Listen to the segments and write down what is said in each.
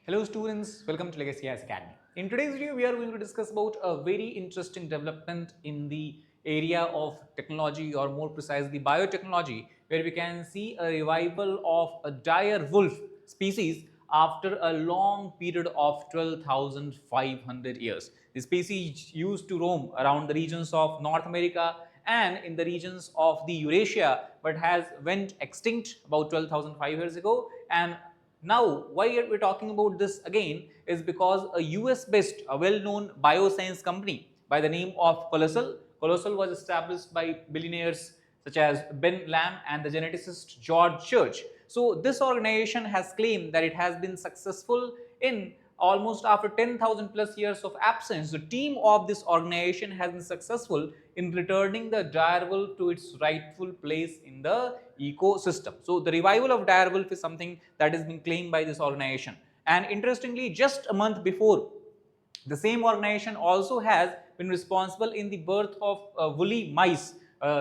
Hello students, welcome to Legacy IAS Academy. In today's video, we are going to discuss about a very interesting development in the area of technology, or more precisely biotechnology, where we can see a revival of a dire wolf species after a long period of 12,500 years. The species used to roam around the regions of North America and in the regions of the Eurasia, but has went extinct about 12,500 years ago. And now, why are we talking about this again is because a US-based, a well-known bioscience company by the name of Colossal was established by billionaires such as Ben Lamb and the geneticist George Church. So, this organization has claimed that it has been successful in almost after 10,000 plus years of absence. The team of this organization has been successful in returning the dire wolf to its rightful place in the ecosystem. So, the revival of dire wolf is something that has been claimed by this organization. And interestingly, just a month before, the same organization also has been responsible in the birth of woolly mice,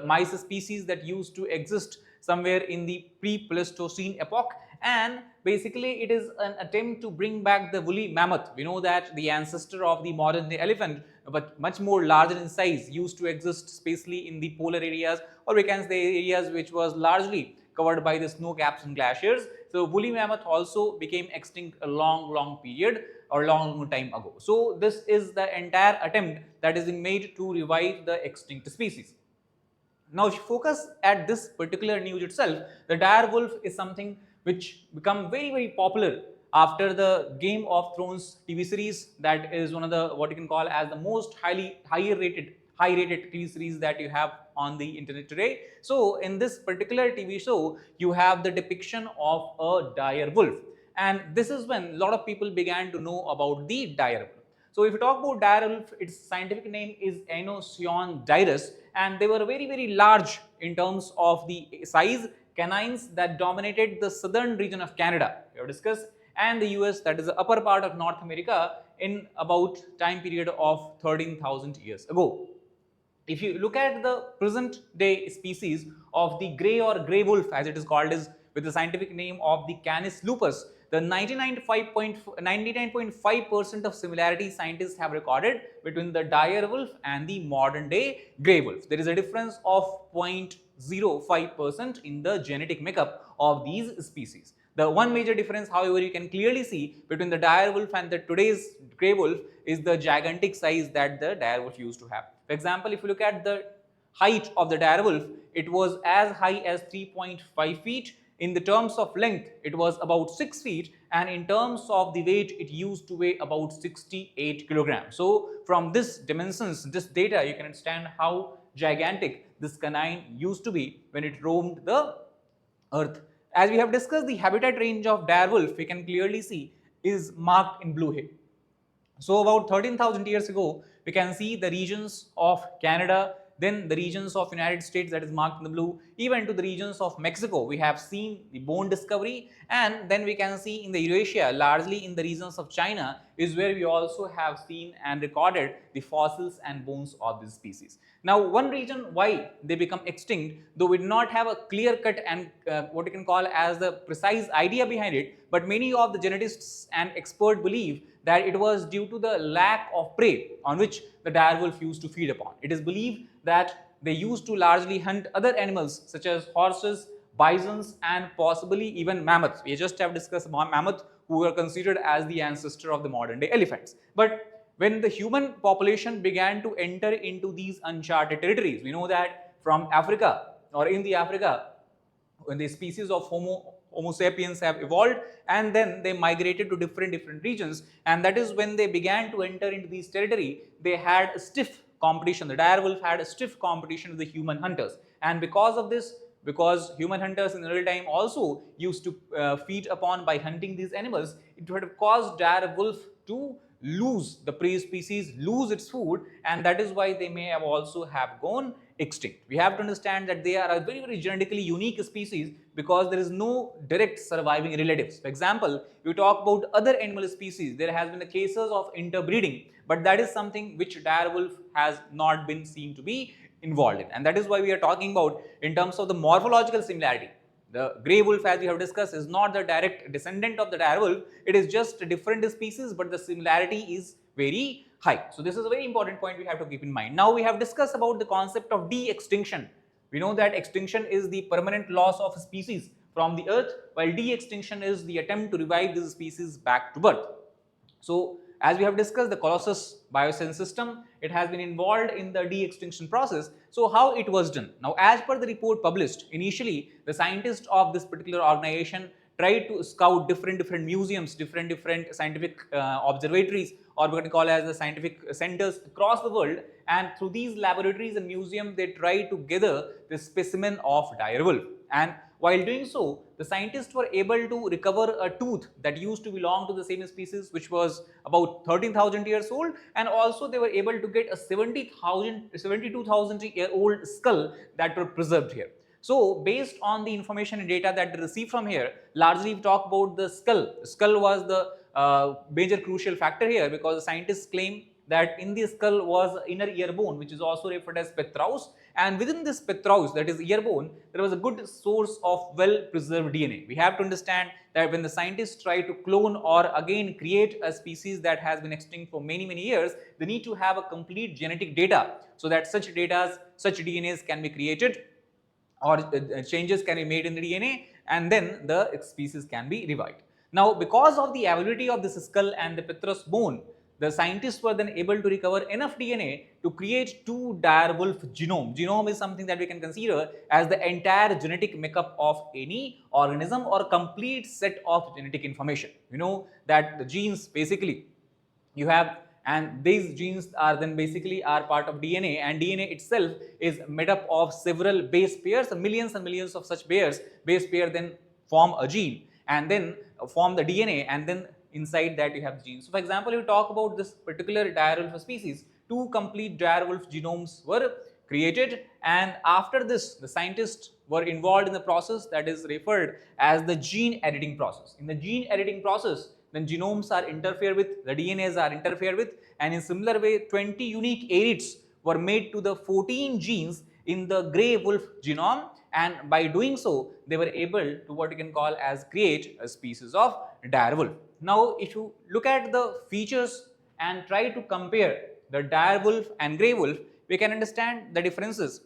mice species that used to exist somewhere in the pre-Pleistocene epoch, and basically it is an attempt to bring back the woolly mammoth. We know that the ancestor of the modern day elephant, but much more larger in size, used to exist especially in the polar areas, or we can say areas which was largely covered by the snow caps and glaciers. So woolly mammoth also became extinct a long period or long time ago. So this is the entire attempt that is being made to revive the extinct species. Now, if you focus at this particular news itself, the dire wolf is something which become very popular after the Game of Thrones TV series. That is one of the what you can call as the most high rated TV series that you have on the internet today. So in this particular TV show, you have the depiction of a dire wolf, and this is when a lot of people began to know about the dire wolf. So if you talk about dire wolf, its scientific name is Enoceon dirus, and they were very large in terms of the size, canines that dominated the southern region of Canada, we have discussed, and the US, that is the upper part of North America, in about time period of 13,000 years ago. If you look at the present day species of the grey or grey wolf, as it is called, is with the scientific name of the Canis lupus, the 99.5% of similarity scientists have recorded between the dire wolf and the modern day grey wolf. There is a difference of 0.05% in the genetic makeup of these species. The one major difference, however, you can clearly see between the dire wolf and the today's grey wolf is the gigantic size that the dire wolf used to have. For example, if you look at the height of the dire wolf, it was as high as 3.5 feet. In the terms of length, it was about 6 feet, and in terms of the weight, it used to weigh about 68 kilograms. So from this dimensions, this data, you can understand how gigantic this canine used to be when it roamed the earth. As we have discussed, the habitat range of dire wolf, we can clearly see, is marked in blue here. So about 13,000 years ago, we can see the regions of Canada, then the regions of United States, that is marked in the blue, even to the regions of Mexico. We have seen the bone discovery, and then we can see in the Eurasia, largely in the regions of China, is where we also have seen and recorded the fossils and bones of this species. Now, one reason why they become extinct, though we do not have a clear cut and what you can call as the precise idea behind it, but many of the geneticists and experts believe that it was due to the lack of prey on which the dire wolf used to feed upon. It is believed that they used to largely hunt other animals such as horses, bisons, and possibly even mammoths. We just have discussed about mammoth, who were considered as the ancestor of the modern day elephants. But when the human population began to enter into these uncharted territories, we know that from Africa, or in the Africa, when the species of Homo sapiens have evolved, and then they migrated to different regions, and that is when they began to enter into these territory. They had a stiff competition. The dire wolf had a stiff competition with the human hunters, and because of this, because human hunters in the early time also used to feed upon by hunting these animals, it would have caused dire wolf to lose the prey species, lose its food, and that is why they may have also have gone extinct. We have to understand that they are a very genetically unique species because there is no direct surviving relatives. For example, we talk about other animal species, there has been the cases of interbreeding, but that is something which dire wolf has not been seen to be involved in, and that is why we are talking about in terms of the morphological similarity. The grey wolf, as we have discussed, is not the direct descendant of the dire wolf. It is just a different species, but the similarity is very high. So this is a very important point we have to keep in mind. Now we have discussed about the concept of de-extinction. We know that extinction is the permanent loss of a species from the earth, while de-extinction is the attempt to revive this species back to birth. So as we have discussed, the Colossal Biosciences system, it has been involved in the de-extinction process. So how it was done? Now, as per the report published, initially the scientists of this particular organization tried to scout different museums, different scientific observatories, or what we call as the scientific centers across the world, and through these laboratories and museums they tried to gather the specimen of dire wolf. And while doing so, the scientists were able to recover a tooth that used to belong to the same species, which was about 13,000 years old, and also they were able to get a 72,000-year-old skull that were preserved here. So based on the information and data that they received from here, largely we talk about the skull. The skull was the major crucial factor here, because the scientists claim that in the skull was inner ear bone, which is also referred as petraeus, and within this petraeus, that is ear bone, there was a good source of well preserved DNA. We have to understand that when the scientists try to clone or again create a species that has been extinct for many years, they need to have a complete genetic data, so that such DNAs can be created, or changes can be made in the DNA, and then the species can be revived. Now, because of the availability of this skull and the petraeus bone, the scientists were then able to recover enough DNA to create two dire wolf genome. Genome is something that we can consider as the entire genetic makeup of any organism or complete set of genetic information. You know that the genes basically you have, and these genes are then basically are part of DNA, and DNA itself is made up of several base pairs, millions and millions of such base pair then form a gene and then form the DNA, and then inside that you have the genes. So for example, if you talk about this particular dire wolf species, two complete dire wolf genomes were created, and after this the scientists were involved in the process that is referred as the gene editing process. In the gene editing process, then genomes are interfered with, the DNAs are interfered with, and in similar way 20 unique edits were made to the 14 genes in the grey wolf genome, and by doing so they were able to what you can call as create a species of dire wolf. Now if you look at the features and try to compare the dire wolf and grey wolf, we can understand the differences.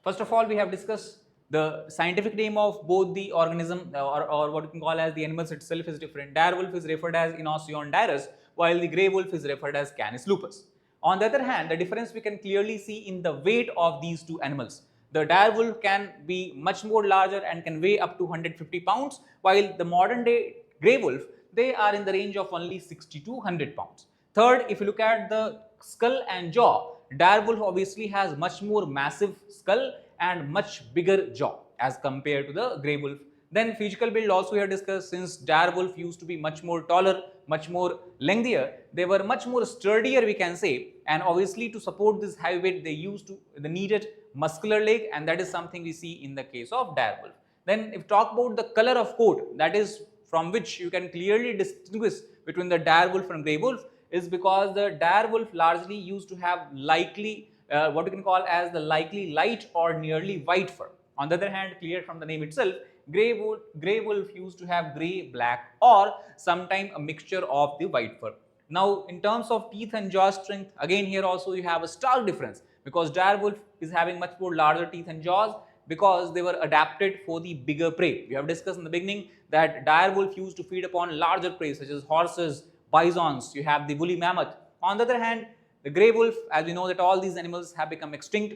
First of all, we have discussed the scientific name of both the organism or what you can call as the animals itself is different. Dire wolf is referred as Inoceon dirus, while the grey wolf is referred as Canis lupus. On the other hand, the difference we can clearly see in the weight of these two animals. The dire wolf can be much more larger and can weigh up to 150 pounds, while the modern day grey wolf, they are in the range of only 60 to 100 pounds. Third, if you look at the skull and jaw, dire wolf obviously has much more massive skull and much bigger jaw as compared to the grey wolf. Then physical build also we have discussed, since dire wolf used to be much more taller, much more lengthier, they were much more sturdier we can say, and obviously to support this heavy weight they needed muscular leg, and that is something we see in the case of dire wolf. Then if talk about the color of coat, that is from which you can clearly distinguish between the dire wolf and grey wolf, is because the dire wolf largely used to have likely what you can call as the likely light or nearly white fur. On the other hand, clear from the name itself, grey wolf used to have grey, black, or sometime a mixture of the white fur. Now in terms of teeth and jaw strength, again here also you have a stark difference, because dire wolf is having much more larger teeth and jaws because they were adapted for the bigger prey. We have discussed in the beginning that dire wolf used to feed upon larger prey such as horses, bisons, you have the woolly mammoth. On the other hand, the grey wolf, as we know that all these animals have become extinct,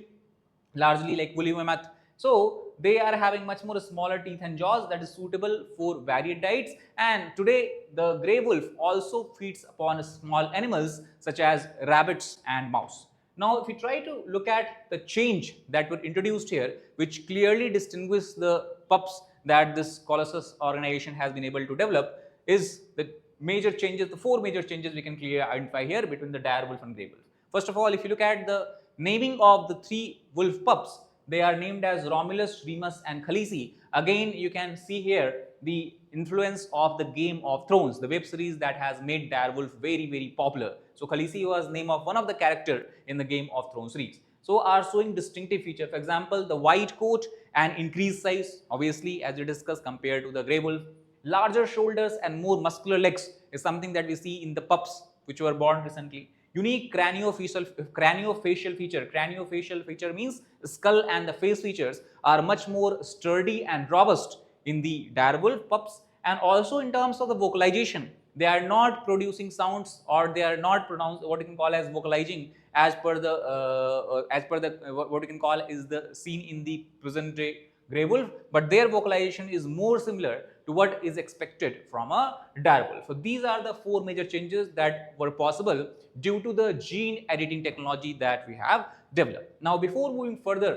largely like woolly mammoth. So they are having much more smaller teeth and jaws that is suitable for varied diets, and today the grey wolf also feeds upon small animals such as rabbits and mouse. Now if we try to look at the change that were introduced here, which clearly distinguish the pups that this Colossal organization has been able to develop, is the major changes, the four major changes we can clearly identify here between the dire wolf and grey wolf. First of all, if you look at the naming of the three wolf pups, they are named as Romulus, Remus and Khaleesi. Again, you can see here the influence of the Game of Thrones, the web series that has made direwolf very, very popular. So Khaleesi was name of one of the character in the Game of Thrones series. So are showing distinctive feature. For example, the white coat and increased size, obviously, as we discussed, compared to the grey wolf. Larger shoulders and more muscular legs is something that we see in the pups which were born recently. Unique craniofacial feature. Craniofacial feature means the skull and the face features are much more sturdy and robust in the direwolf pups, and also in terms of the vocalization, they are not producing sounds, or they are not pronounced what you can call as vocalizing as per the what you can call is the seen in the present day grey wolf, but their vocalization is more similar to what is expected from a direwolf. So these are the four major changes that were possible due to the gene editing technology that we have developed. Now, before moving further,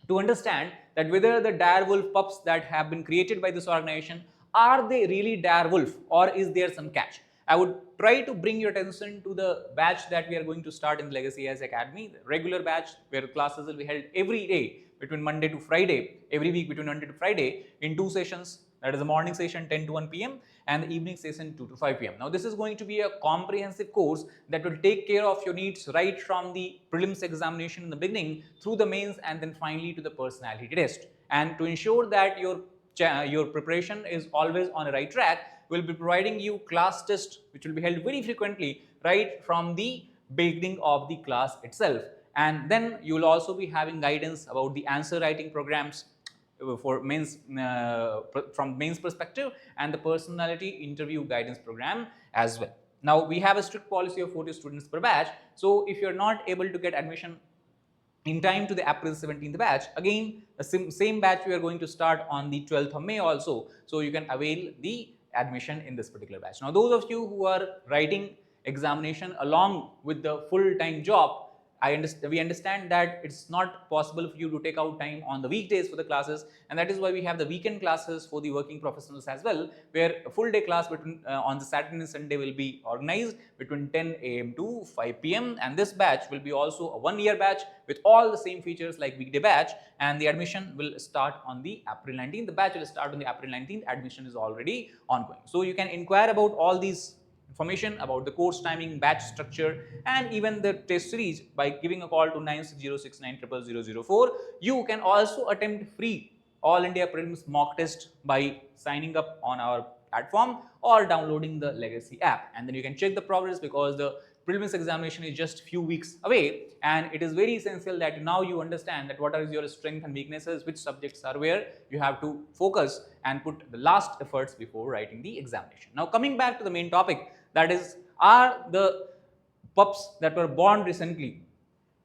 to understand that whether the direwolf pups that have been created by this organization, are they really direwolf or is there some catch? I would try to bring your attention to the batch that we are going to start in the Legacy IAS Academy, the regular batch where classes will be held every day between Monday to Friday, every week between Monday to Friday in two sessions. That is the morning session 10 to 1 p.m. and the evening session 2 to 5 p.m. Now, this is going to be a comprehensive course that will take care of your needs right from the prelims examination in the beginning through the mains and then finally to the personality test. And to ensure that your preparation is always on the right track, we'll be providing you class tests which will be held very frequently right from the beginning of the class itself. And then you will also be having guidance about the answer writing programs for mains from mains perspective and the personality interview guidance program as well. Now, we have a strict policy of 40 students per batch. So if you're not able to get admission in time to the April 17th batch, again the same batch we are going to start on the 12th of May also, so you can avail the admission in this particular batch. Now, those of you who are writing examination along with the full-time job, we understand that it's not possible for you to take out time on the weekdays for the classes, and that is why we have the weekend classes for the working professionals as well, where a full day class between on the Saturday and Sunday will be organized between 10 a.m. to 5 p.m. and this batch will be also a 1-year batch with all the same features like weekday batch, and the admission will start on the April 19th. The batch will start on the April 19th. Admission is already ongoing. So you can inquire about all these information about the course timing, batch structure, and even the test series by giving a call to 9606900004. You can also attempt free All India Prelims mock test by signing up on our platform or downloading the Legacy app, and then you can check the progress because the prelims examination is just few weeks away, and it is very essential that now you understand that what are your strengths and weaknesses, which subjects are where you have to focus and put the last efforts before writing the examination. Now, coming back to the main topic, that is, are the pups that were born recently,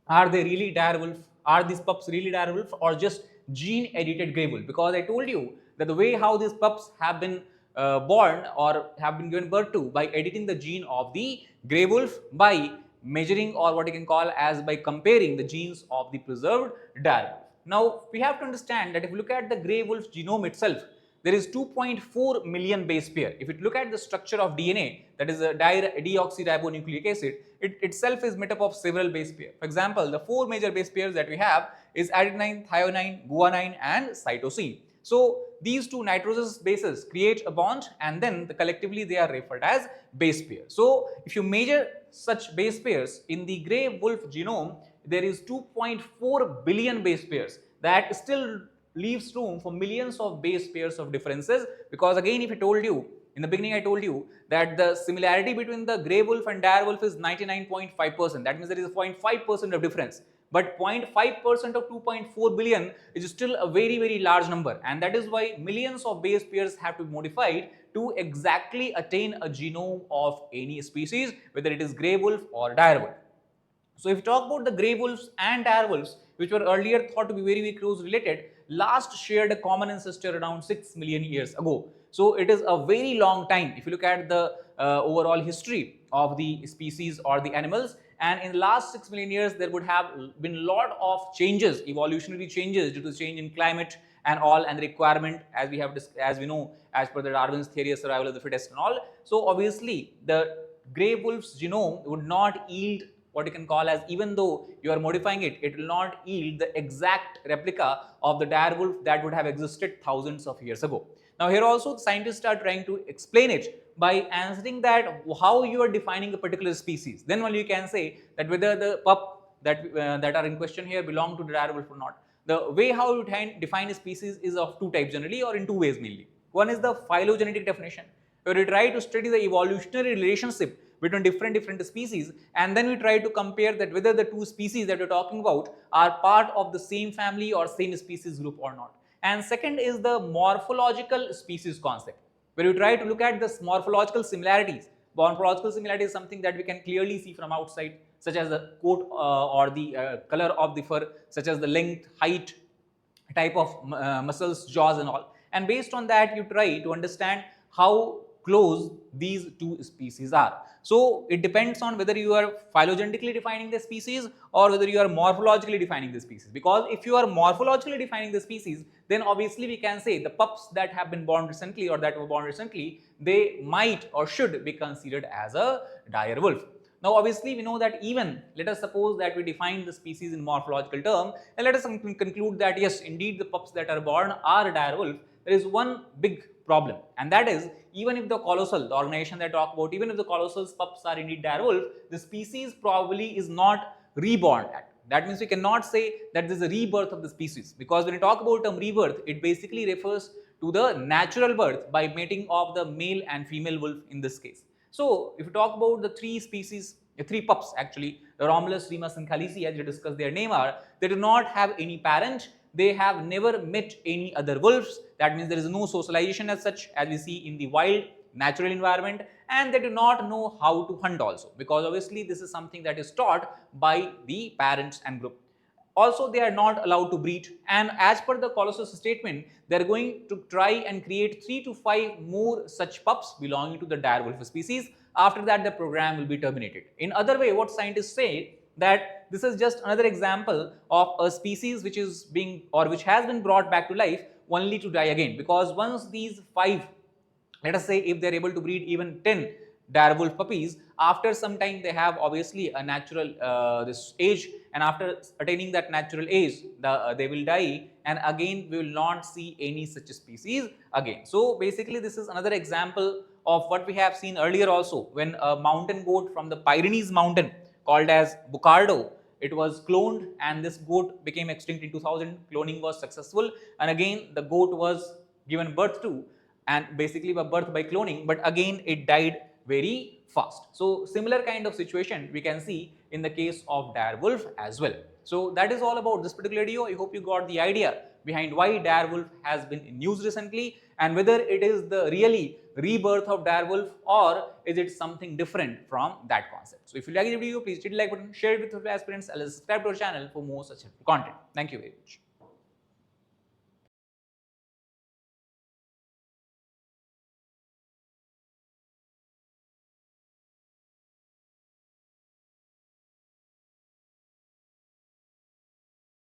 are they really direwolf? Are these pups really direwolf or just gene edited grey wolf? Because I told you that the way how these pups have been born or have been given birth to by editing the gene of the grey wolf by measuring, or what you can call as by comparing the genes of the preserved direwolf. Now, we have to understand that if you look at the grey wolf genome itself, there is 2.4 million base pair. If you look at the structure of DNA, that is a deoxyribonucleic acid, it itself is made up of several base pairs. For example, the 4 major base pairs that we have is adenine, threonine, guanine, and cytosine. So these two nitrogenous bases create a bond, and then collectively they are referred as base pairs. So if you measure such base pairs in the grey wolf genome, there is 2.4 billion base pairs. That still leaves room for millions of base pairs of differences, because again, if I told you in the beginning, I told you that the similarity between the grey wolf and direwolf is 99.5%. That means there is a 0.5% of difference. But 0.5% of 2.4 billion is still a very, very large number, and that is why millions of base pairs have to be modified to exactly attain a genome of any species, whether it is grey wolf or direwolf. So if you talk about the grey wolves and direwolves, which were earlier thought to be very, very close related, last shared a common ancestor around 6 million years ago. So it is a very long time if you look at the overall history of the species or the animals. And in the last 6 million years, there would have been a lot of changes, evolutionary changes due to change in climate and all, and the requirement, as we know, as per the Darwin's theory of survival of the fittest and all. So obviously, the grey wolf's genome would not yield what you can call as, even though you are modifying it, it will not yield the exact replica of the direwolf that would have existed thousands of years ago. Now here also the scientists are trying to explain it by answering that how you are defining a particular species. Then only you can say that whether the pup that are in question here belong to the direwolf or not. The way how you define a species is of two types generally, or in two ways mainly. One is the phylogenetic definition, where we try to study the evolutionary relationship between different species, and then we try to compare that whether the two species that we're talking about are part of the same family or same species group or not. And second is the morphological species concept, where you try to look at the morphological similarities. Morphological similarity is something that we can clearly see from outside, such as the coat or the color of the fur, such as the length, height, type of muscles, jaws and all. And based on that, you try to understand how close these two species are. So it depends on whether you are phylogenetically defining the species or whether you are morphologically defining the species. Because if you are morphologically defining the species, then obviously we can say the pups that have been born recently or that were born recently, they might or should be considered as a dire wolf. Now obviously we know that even let us suppose that we define the species in morphological term, and let us conclude that yes, indeed the pups that are born are a dire wolf. There is one big problem, and that is even if the colossal, the organization that I talk about, even if the colossal pups are indeed dire wolf, the species probably is not reborn at. That means we cannot say that there is a rebirth of the species, because when you talk about term rebirth, it basically refers to the natural birth by mating of the male and female wolf in this case. So if you talk about the three species, three pups actually, the Romulus, Remus and Khaleesi, as we discussed their name are, they do not have any parent, they have never met any other wolves. That means there is no socialization as such as we see in the wild natural environment, and they do not know how to hunt also, because obviously this is something that is taught by the parents and group. Also, they are not allowed to breed, and as per the Colossus statement, they are going to try and create 3 to 5 more such pups belonging to the dire wolf species. After that, the program will be terminated. In other way, what scientists say that this is just another example of a species which is being or which has been brought back to life only to die again, because once these 5, let us say if they are able to breed even 10 dire wolf puppies, after some time they have obviously a natural this age, and after attaining that natural age they will die, and again we will not see any such species again. So basically this is another example of what we have seen earlier also, when a mountain goat from the Pyrenees mountain called as Bucardo, it was cloned, and this goat became extinct in 2000. Cloning was successful, and again the goat was given birth to, and basically by birth by cloning, but again it died very fast. So similar kind of situation we can see in the case of dire wolf as well. So that is all about this particular video. I hope you got the idea behind why dire wolf has been in news recently, and whether it is the really rebirth of dire wolf or is it something different from that concept. So if you like the video, please hit the like button, share it with your aspirants, and subscribe to our channel for more such content. Thank you very much.